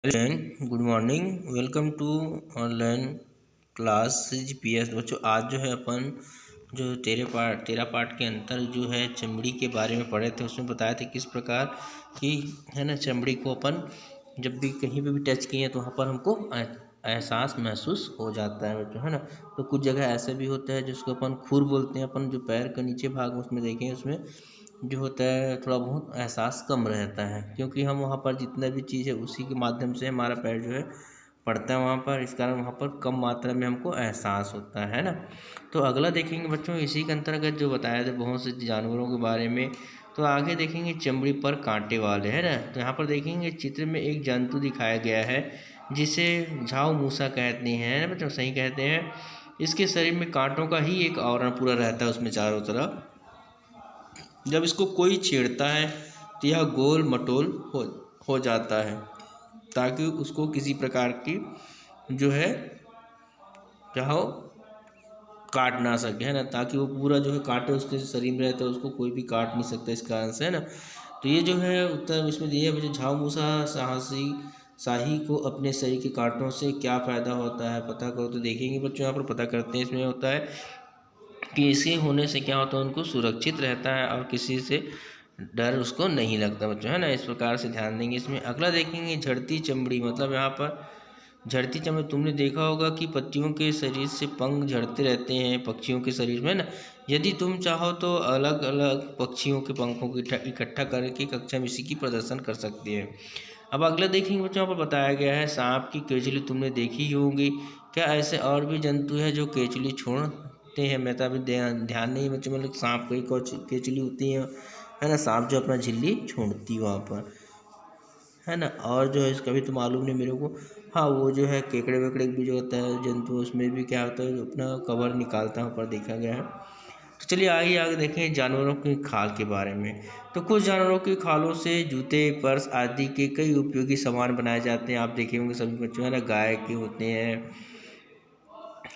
Good morning. Welcome to online class GPS. बच्चों आज जो है अपन जो तेरा पार्ट के अंतर जो है चमड़ी के बारे में पढ़े थे, उसमें बताया था किस प्रकार की है ना चमड़ी को अपन जब भी कहीं पे भी टच किए तो वहाँ पर हमको एहसास महसूस हो जाता है बच्चों, है ना। तो कुछ जगह ऐसे भी होता है जिसको अपन खुर बोलते हैं, अपन जो पैर का नीचे भाग उसमें देखें उसमें जो होता है थोड़ा बहुत एहसास कम रहता है, क्योंकि हम वहाँ पर जितना भी चीज़ है उसी के माध्यम से हमारा पैर जो है पड़ता है वहाँ पर, इस कारण वहाँ पर कम मात्रा में हमको एहसास होता है ना। तो अगला देखेंगे बच्चों इसी के अंतर्गत जो बताया था बहुत से जानवरों के बारे में। तो आगे देखेंगे चमड़ी पर कांटे वाले, है ना। तो यहाँ पर देखेंगे चित्र में एक जंतु दिखाया गया है जिसे झाऊ मूसा कहते हैं ना बच्चों, सही कहते हैं। इसके शरीर में कांटों का ही एक आवरण पूरा रहता है उसमें चारों तरफ। जब इसको कोई छेड़ता है तो यह गोल मटोल हो जाता है ताकि उसको किसी प्रकार की जो है चाहो काट ना सके, है ना। ताकि वो पूरा जो है काटे उसके शरीर में रहता है, उसको कोई भी काट नहीं सकता इस कारण से, है ना। तो ये जो है उत्तर इसमें दिया है झाऊ मूसा शाही को अपने शरीर के कांटों से क्या फ़ायदा होता है पता करो। तो देखेंगे बच्चों यहाँ पर पता करते हैं। इसमें होता है कि इसके होने से क्या होता है उनको सुरक्षित रहता है और किसी से डर उसको नहीं लगता बच्चों, है ना। इस प्रकार से ध्यान देंगे। इसमें अगला देखेंगे झड़ती चमड़ी, मतलब यहाँ पर झड़ती चमड़ी तुमने देखा होगा कि पत्तियों के शरीर से पंख झड़ते रहते हैं पक्षियों के शरीर में ना। यदि तुम चाहो तो अलग अलग पक्षियों के पंखों को इकट्ठा करके कक्षा में इसी की प्रदर्शन कर सकती है। अब अगला देखेंगे बच्चों यहाँ पर बताया गया है सांप की केचुली तुमने देखी ही होगी। क्या ऐसे और भी जंतु हैं जो केचुली छोड़ते हैं? मैं तो अभी ध्यान नहीं बच्चों, मतलब सांप की केचुली होती है ना। सांप जो अपना झिल्ली छोड़ती है वहाँ पर, है ना। और जो है इसका भी तो मालूम नहीं मेरे को। हाँ वो जो है केकड़े वेकड़े भी जो होता है जंतु उसमें भी क्या होता है अपना कवर निकालता है ऊपर, देखा गया है। तो चलिए आगे देखें जानवरों की खाल के बारे में। तो कुछ जानवरों की खालों से जूते पर्स आदि के कई उपयोगी सामान बनाए जाते हैं। आप देखे होंगे सभी बच्चों, है ना। गाय के होते हैं,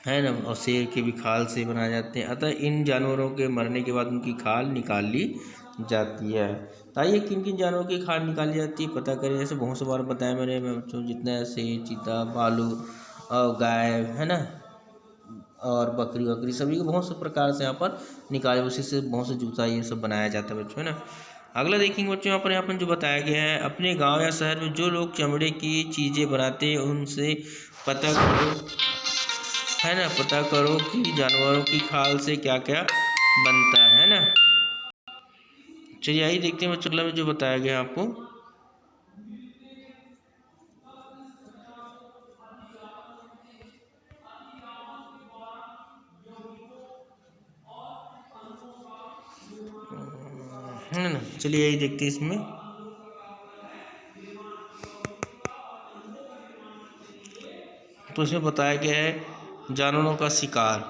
है ना, और शेर के भी खाल से बनाए जाते हैं। अतः इन जानवरों के मरने के बाद उनकी खाल निकाल ली जाती है। तो आइए किन किन जानवरों की खाल निकाली जाती है पता करें। जैसे बहुत से बार बताया मैंने बच्चों, जितना शेर चीता भालू और गाय, है ना, और बकरी वकरी सभी को बहुत से प्रकार से यहाँ पर निकाले, उसी से बहुत से जूता ये सब बनाया जाता है बच्चों, है ना। अगला देखेंगे बच्चों यहाँ पर जो बताया गया है अपने गांव या शहर में जो लोग चमड़े की चीज़ें बनाते हैं उनसे पता करो, है ना, पता करो कि जानवरों की खाल से क्या क्या बनता है ना। चलिए यही देखते हैं बच्चों अगला में जो बताया गया आपको। है ना, चलिए यही देखते हैं इसमें। तो इसमें बताया गया है जानवरों का शिकार,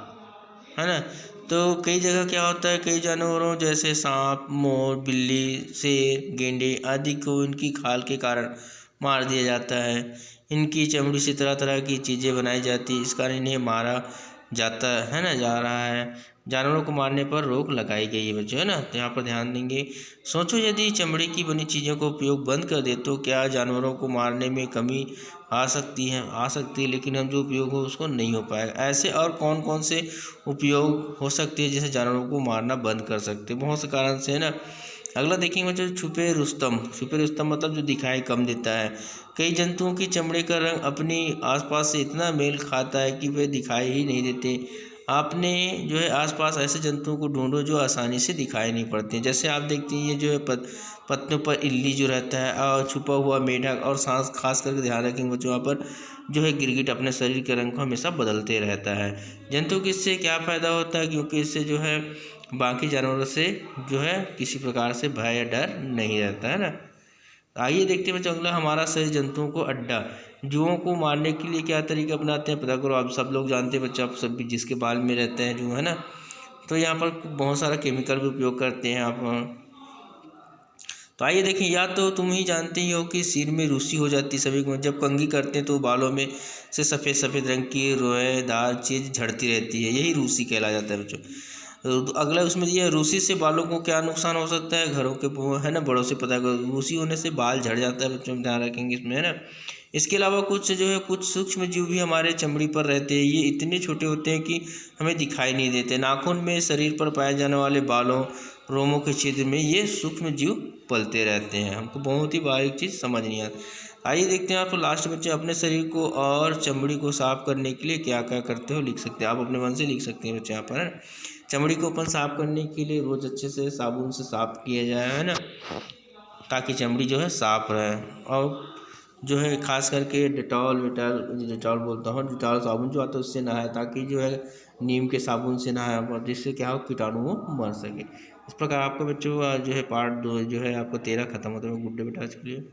है ना। तो कई जगह क्या होता है कई जानवरों जैसे सांप मोर बिल्ली शेर गेंडे आदि को इनकी खाल के कारण मार दिया जाता है। इनकी चमड़ी से तरह तरह की चीज़ें बनाई जाती है, इस कारण इन्हें मारा जाता है ना जा रहा है। जानवरों को मारने पर रोक लगाई गई है बच्चों, है ना। तो यहाँ पर ध्यान देंगे। सोचो यदि चमड़ी की बनी चीज़ों का उपयोग बंद कर दे तो क्या जानवरों को मारने में कमी आ सकती है, लेकिन हम जो उपयोग हो उसको नहीं हो पाएगा। ऐसे और कौन कौन से उपयोग हो सकते हैं जिसे जानवरों को मारना बंद कर सकते हैं? बहुत से कारण से, है ना। अगला देखेंगे बच्चों छुपे रुस्तम मतलब जो दिखाई कम देता है। कई जंतुओं की चमड़े का रंग अपनी आसपास से इतना मेल खाता है कि वे दिखाई ही नहीं देते। आपने जो है आसपास ऐसे जंतुओं को ढूंढो जो आसानी से दिखाई नहीं पड़ते। जैसे आप देखते हैं ये जो है पत्तों पर इल्ली जो रहता है और छुपा हुआ मेढक, और सांस खास करके ध्यान रखेंगे बच्चों वहाँ पर जो है गिरगिट अपने शरीर के रंग को हमेशा बदलते रहता है। जंतु को इससे क्या फ़ायदा होता है, क्योंकि इससे जो है बाकी जानवरों से जो है किसी प्रकार से भय या डर नहीं रहता, है ना। आइए देखते हैं बच्चों अगला हमारा शरीर जंतुओं को अड्डा। जुओं को मारने के लिए क्या तरीका अपनाते हैं पता करो। आप सब लोग जानते हैं बच्चा, आप सब भी जिसके बाल में रहते हैं जो, है ना। तो यहाँ पर बहुत सारा केमिकल भी उपयोग करते हैं आप। तो आइए देखें, या तो तुम ही जानते ही हो कि सिर में रूसी हो जाती सभी को, जब कंघी करते हैं तो बालों में से सफ़ेद सफ़ेद रंग की रोएदार चीज़ झड़ती रहती है, यही रूसी कहला जाता है बच्चों। तो अगला उसमें ये रूसी से बालों को क्या नुकसान हो सकता है, घरों के है ना बड़ों से पता करो। रूसी होने से बाल झड़ जाता है बच्चों, ध्यान रखेंगे इसमें, है ना। इसके अलावा कुछ जो है कुछ सूक्ष्म जीव भी हमारे चमड़ी पर रहते हैं। ये इतने छोटे होते हैं कि हमें दिखाई नहीं देते। नाखून में शरीर पर पाए जाने वाले बालों रोमों के क्षेत्र में ये सूक्ष्म जीव पलते रहते हैं। हमको बहुत ही बारीक चीज़ समझ नहीं आती। आइए देखते हैं आप। तो लास्ट बच्चे अपने शरीर को और चमड़ी को साफ करने के लिए क्या क्या करते हो लिख सकते हैं। आप अपने मन से लिख सकते हैं बच्चे यहाँ पर। चमड़ी को अपन साफ करने के लिए रोज़ अच्छे से साबुन से साफ किया जाए, है ना, ताकि चमड़ी जो है साफ रहे। और जो है खास करके डिटॉल बोलता हूँ, डिटॉल साबुन जो आता है उससे नहाए, ताकि जो है नीम के साबुन से नहाए, जिससे क्या हो कीटाणु वो मर सके। इस प्रकार आपका बच्चों जो है पार्ट 2 जो है आपका 13 खत्म होता है। गुड डे बेटा आज के लिए।